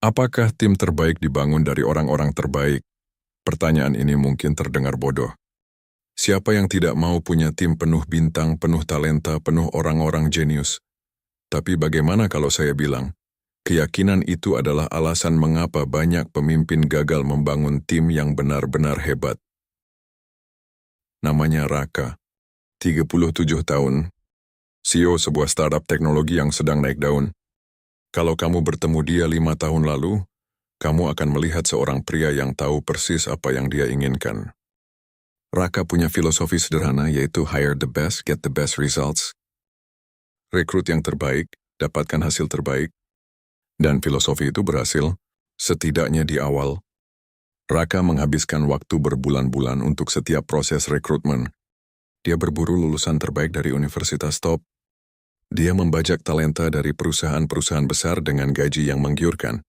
Apakah tim terbaik dibangun dari orang-orang terbaik? Pertanyaan ini mungkin terdengar bodoh. Siapa yang tidak mau punya tim penuh bintang, penuh talenta, penuh orang-orang jenius? Tapi bagaimana kalau saya bilang, keyakinan itu adalah alasan mengapa banyak pemimpin gagal membangun tim yang benar-benar hebat. Namanya Raka, 37 tahun, CEO sebuah startup teknologi yang sedang naik daun. Kalau kamu bertemu dia 5 tahun lalu, kamu akan melihat seorang pria yang tahu persis apa yang dia inginkan. Raka punya filosofi sederhana yaitu hire the best, get the best results. Rekrut yang terbaik, dapatkan hasil terbaik. Dan filosofi itu berhasil, setidaknya di awal. Raka menghabiskan waktu berbulan-bulan untuk setiap proses rekrutmen. Dia berburu lulusan terbaik dari universitas top. Dia membajak talenta dari perusahaan-perusahaan besar dengan gaji yang menggiurkan.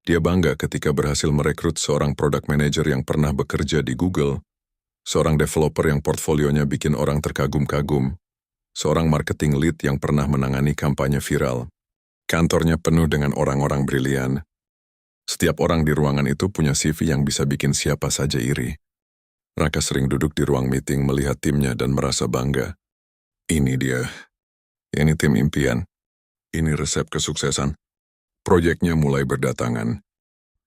Dia bangga ketika berhasil merekrut seorang product manager yang pernah bekerja di Google, seorang developer yang portfolionya bikin orang terkagum-kagum, seorang marketing lead yang pernah menangani kampanye viral. Kantornya penuh dengan orang-orang brilian. Setiap orang di ruangan itu punya CV yang bisa bikin siapa saja iri. Raka sering duduk di ruang meeting melihat timnya dan merasa bangga. Ini dia. Ini tim impian. Ini resep kesuksesan. Proyeknya mulai berdatangan.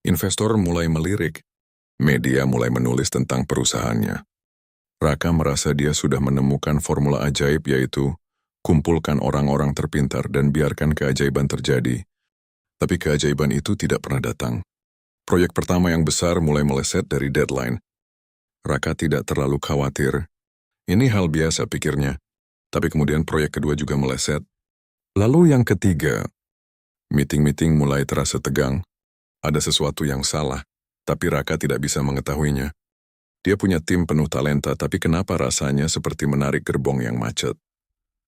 Investor mulai melirik. Media mulai menulis tentang perusahaannya. Raka merasa dia sudah menemukan formula ajaib yaitu kumpulkan orang-orang terpintar dan biarkan keajaiban terjadi. Tapi keajaiban itu tidak pernah datang. Proyek pertama yang besar mulai meleset dari deadline. Raka tidak terlalu khawatir. Ini hal biasa pikirnya. Tapi kemudian proyek kedua juga meleset. Lalu yang ketiga, meeting-meeting mulai terasa tegang. Ada sesuatu yang salah, tapi Raka tidak bisa mengetahuinya. Dia punya tim penuh talenta, tapi kenapa rasanya seperti menarik gerbong yang macet?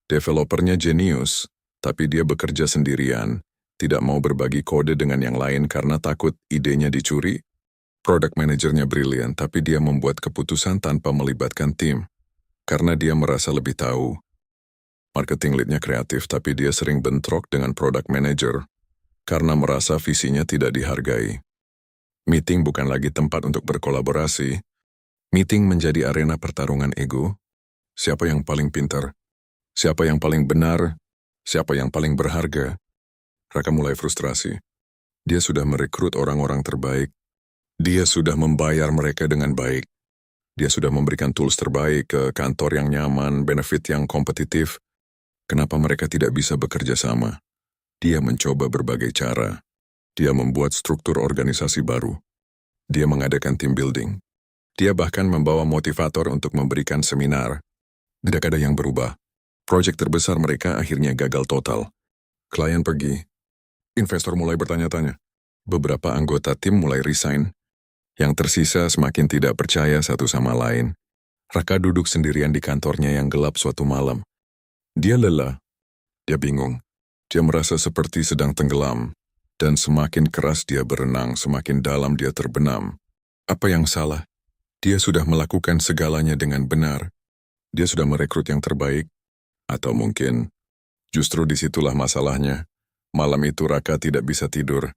Developernya jenius, tapi dia bekerja sendirian. Tidak mau berbagi kode dengan yang lain karena takut idenya dicuri. Product manajernya brilian, tapi dia membuat keputusan tanpa melibatkan tim. Karena dia merasa lebih tahu. Marketing lead-nya kreatif, tapi dia sering bentrok dengan product manager. Karena merasa visinya tidak dihargai. Meeting bukan lagi tempat untuk berkolaborasi. Meeting menjadi arena pertarungan ego. Siapa yang paling pintar? Siapa yang paling benar? Siapa yang paling berharga? Raka mulai frustrasi. Dia sudah merekrut orang-orang terbaik. Dia sudah membayar mereka dengan baik. Dia sudah memberikan tools terbaik ke kantor yang nyaman, benefit yang kompetitif. Kenapa mereka tidak bisa bekerja sama? Dia mencoba berbagai cara. Dia membuat struktur organisasi baru. Dia mengadakan team building. Dia bahkan membawa motivator untuk memberikan seminar. Tidak ada yang berubah. Proyek terbesar mereka akhirnya gagal total. Klien pergi. Investor mulai bertanya-tanya. Beberapa anggota tim mulai resign. Yang tersisa semakin tidak percaya satu sama lain. Raka duduk sendirian di kantornya yang gelap suatu malam. Dia lelah. Dia bingung. Dia merasa seperti sedang tenggelam. Dan semakin keras dia berenang, semakin dalam dia terbenam. Apa yang salah? Dia sudah melakukan segalanya dengan benar. Dia sudah merekrut yang terbaik. Atau mungkin, justru disitulah masalahnya. Malam itu Raka tidak bisa tidur.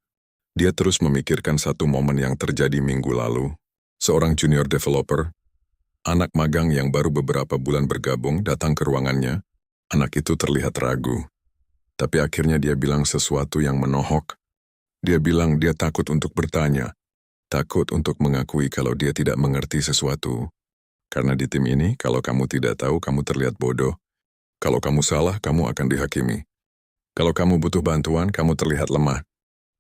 Dia terus memikirkan satu momen yang terjadi minggu lalu. Seorang junior developer, anak magang yang baru beberapa bulan bergabung, datang ke ruangannya. Anak itu terlihat ragu. Tapi akhirnya dia bilang sesuatu yang menohok. Dia bilang dia takut untuk bertanya. Takut untuk mengakui kalau dia tidak mengerti sesuatu. Karena di tim ini, kalau kamu tidak tahu, kamu terlihat bodoh. Kalau kamu salah, kamu akan dihakimi. Kalau kamu butuh bantuan, kamu terlihat lemah.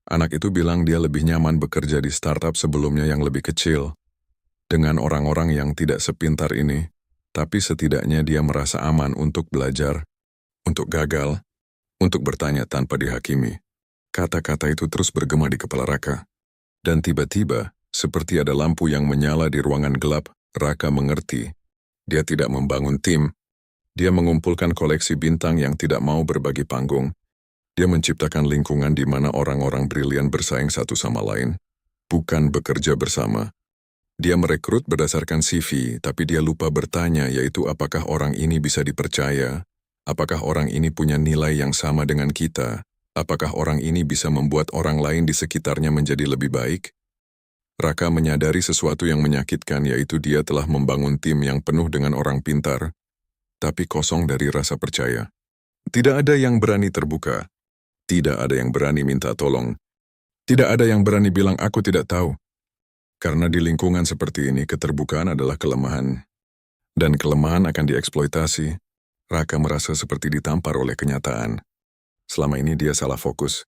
Anak itu bilang dia lebih nyaman bekerja di startup sebelumnya yang lebih kecil. Dengan orang-orang yang tidak sepintar ini, tapi setidaknya dia merasa aman untuk belajar, untuk gagal, untuk bertanya tanpa dihakimi. Kata-kata itu terus bergema di kepala Raka. Dan tiba-tiba, seperti ada lampu yang menyala di ruangan gelap, Raka mengerti. Dia tidak membangun tim. Dia mengumpulkan koleksi bintang yang tidak mau berbagi panggung. Dia menciptakan lingkungan di mana orang-orang brilian bersaing satu sama lain, bukan bekerja bersama. Dia merekrut berdasarkan CV, tapi dia lupa bertanya, yaitu apakah orang ini bisa dipercaya, apakah orang ini punya nilai yang sama dengan kita. Apakah orang ini bisa membuat orang lain di sekitarnya menjadi lebih baik? Raka menyadari sesuatu yang menyakitkan, yaitu dia telah membangun tim yang penuh dengan orang pintar, tapi kosong dari rasa percaya. Tidak ada yang berani terbuka. Tidak ada yang berani minta tolong. Tidak ada yang berani bilang aku tidak tahu. Karena di lingkungan seperti ini, keterbukaan adalah kelemahan. Dan kelemahan akan dieksploitasi. Raka merasa seperti ditampar oleh kenyataan. Selama ini dia salah fokus.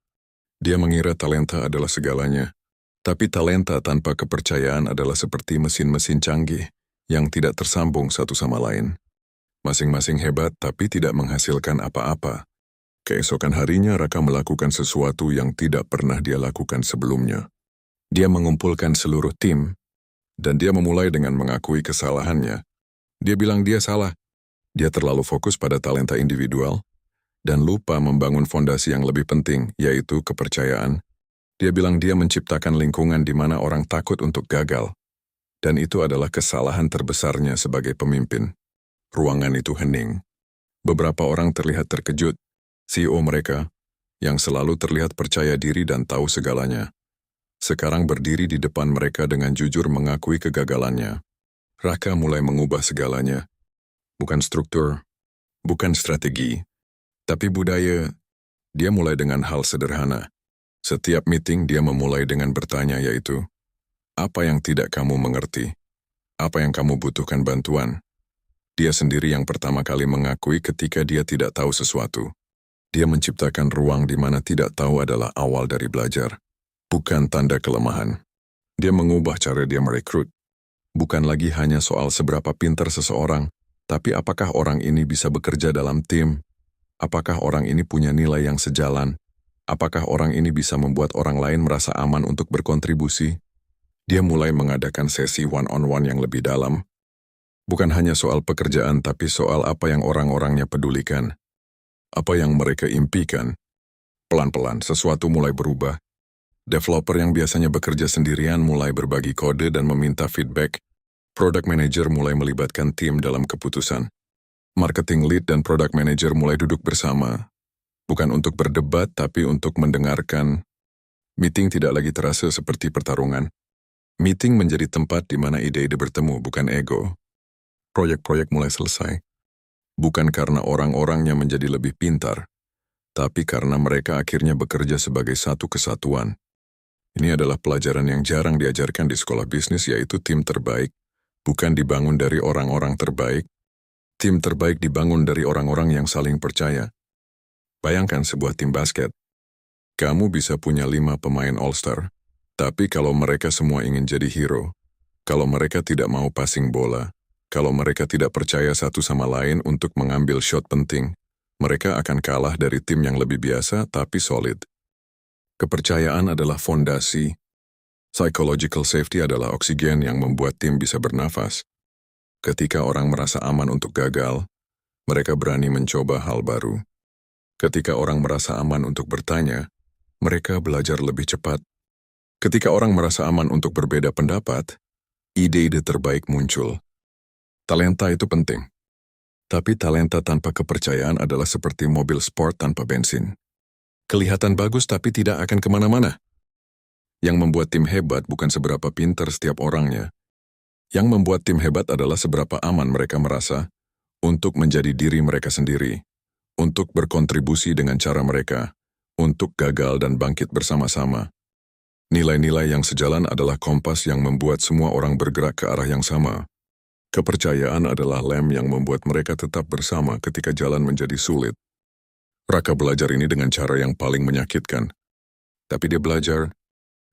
Dia mengira talenta adalah segalanya. Tapi talenta tanpa kepercayaan adalah seperti mesin-mesin canggih yang tidak tersambung satu sama lain. Masing-masing hebat tapi tidak menghasilkan apa-apa. Keesokan harinya Raka melakukan sesuatu yang tidak pernah dia lakukan sebelumnya. Dia mengumpulkan seluruh tim, dan dia memulai dengan mengakui kesalahannya. Dia bilang dia salah. Dia terlalu fokus pada talenta individual, dan lupa membangun fondasi yang lebih penting, yaitu kepercayaan. Dia bilang dia menciptakan lingkungan di mana orang takut untuk gagal. Dan itu adalah kesalahan terbesarnya sebagai pemimpin. Ruangan itu hening. Beberapa orang terlihat terkejut. CEO mereka, yang selalu terlihat percaya diri dan tahu segalanya, sekarang berdiri di depan mereka dengan jujur mengakui kegagalannya. Raka mulai mengubah segalanya. Bukan struktur, bukan strategi, tapi budaya. Dia mulai dengan hal sederhana. Setiap meeting dia memulai dengan bertanya, yaitu, apa yang tidak kamu mengerti? Apa yang kamu butuhkan bantuan? Dia sendiri yang pertama kali mengakui ketika dia tidak tahu sesuatu. Dia menciptakan ruang di mana tidak tahu adalah awal dari belajar, bukan tanda kelemahan. Dia mengubah cara dia merekrut. Bukan lagi hanya soal seberapa pintar seseorang, tapi apakah orang ini bisa bekerja dalam tim? Apakah orang ini punya nilai yang sejalan? Apakah orang ini bisa membuat orang lain merasa aman untuk berkontribusi? Dia mulai mengadakan sesi one-on-one yang lebih dalam. Bukan hanya soal pekerjaan, tapi soal apa yang orang-orangnya pedulikan. Apa yang mereka impikan. Pelan-pelan, sesuatu mulai berubah. Developer yang biasanya bekerja sendirian mulai berbagi kode dan meminta feedback. Product manager mulai melibatkan tim dalam keputusan. Marketing lead dan product manager mulai duduk bersama. Bukan untuk berdebat, tapi untuk mendengarkan. Meeting tidak lagi terasa seperti pertarungan. Meeting menjadi tempat di mana ide-ide bertemu, bukan ego. Proyek-proyek mulai selesai. Bukan karena orang-orangnya menjadi lebih pintar, tapi karena mereka akhirnya bekerja sebagai satu kesatuan. Ini adalah pelajaran yang jarang diajarkan di sekolah bisnis, yaitu tim terbaik bukan dibangun dari orang-orang terbaik. Tim terbaik dibangun dari orang-orang yang saling percaya. Bayangkan sebuah tim basket. Kamu bisa punya 5 pemain all-star, tapi kalau mereka semua ingin jadi hero, kalau mereka tidak mau passing bola, kalau mereka tidak percaya satu sama lain untuk mengambil shot penting, mereka akan kalah dari tim yang lebih biasa tapi solid. Kepercayaan adalah fondasi. Psychological safety adalah oksigen yang membuat tim bisa bernafas. Ketika orang merasa aman untuk gagal, mereka berani mencoba hal baru. Ketika orang merasa aman untuk bertanya, mereka belajar lebih cepat. Ketika orang merasa aman untuk berbeda pendapat, ide-ide terbaik muncul. Talenta itu penting. Tapi talenta tanpa kepercayaan adalah seperti mobil sport tanpa bensin. Kelihatan bagus tapi tidak akan kemana-mana. Yang membuat tim hebat bukan seberapa pintar setiap orangnya. Yang membuat tim hebat adalah seberapa aman mereka merasa untuk menjadi diri mereka sendiri, untuk berkontribusi dengan cara mereka, untuk gagal dan bangkit bersama-sama. Nilai-nilai yang sejalan adalah kompas yang membuat semua orang bergerak ke arah yang sama. Kepercayaan adalah lem yang membuat mereka tetap bersama ketika jalan menjadi sulit. Raka belajar ini dengan cara yang paling menyakitkan. Tapi dia belajar.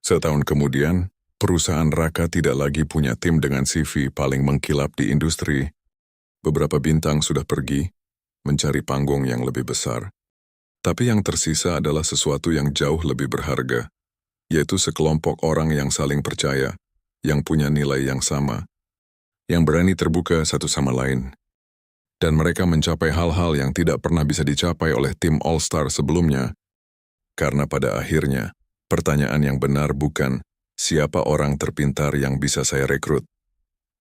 Setahun kemudian, perusahaan Raka tidak lagi punya tim dengan CV paling mengkilap di industri. Beberapa bintang sudah pergi, mencari panggung yang lebih besar. Tapi yang tersisa adalah sesuatu yang jauh lebih berharga, yaitu sekelompok orang yang saling percaya, yang punya nilai yang sama, yang berani terbuka satu sama lain. Dan mereka mencapai hal-hal yang tidak pernah bisa dicapai oleh tim All-Star sebelumnya. Karena pada akhirnya, pertanyaan yang benar bukan, siapa orang terpintar yang bisa saya rekrut?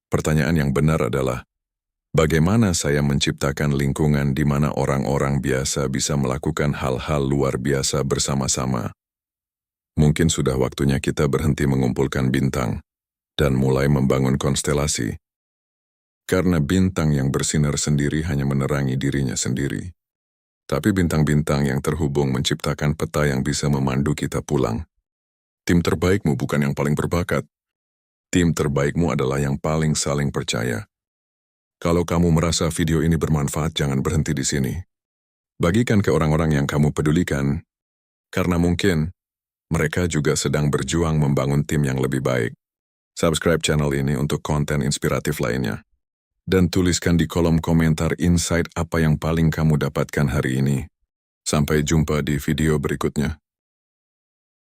Pertanyaan yang benar adalah, Bagaimana saya menciptakan lingkungan di mana orang-orang biasa bisa melakukan hal-hal luar biasa bersama-sama? Mungkin sudah waktunya kita berhenti mengumpulkan bintang dan mulai membangun konstelasi. Karena bintang yang bersinar sendiri hanya menerangi dirinya sendiri. Tapi bintang-bintang yang terhubung menciptakan peta yang bisa memandu kita pulang. Tim terbaikmu bukan yang paling berbakat. Tim terbaikmu adalah yang paling saling percaya. Kalau kamu merasa video ini bermanfaat, jangan berhenti di sini. Bagikan ke orang-orang yang kamu pedulikan, karena mungkin mereka juga sedang berjuang membangun tim yang lebih baik. Subscribe channel ini untuk konten inspiratif lainnya. Dan tuliskan di kolom komentar insight apa yang paling kamu dapatkan hari ini. Sampai jumpa di video berikutnya.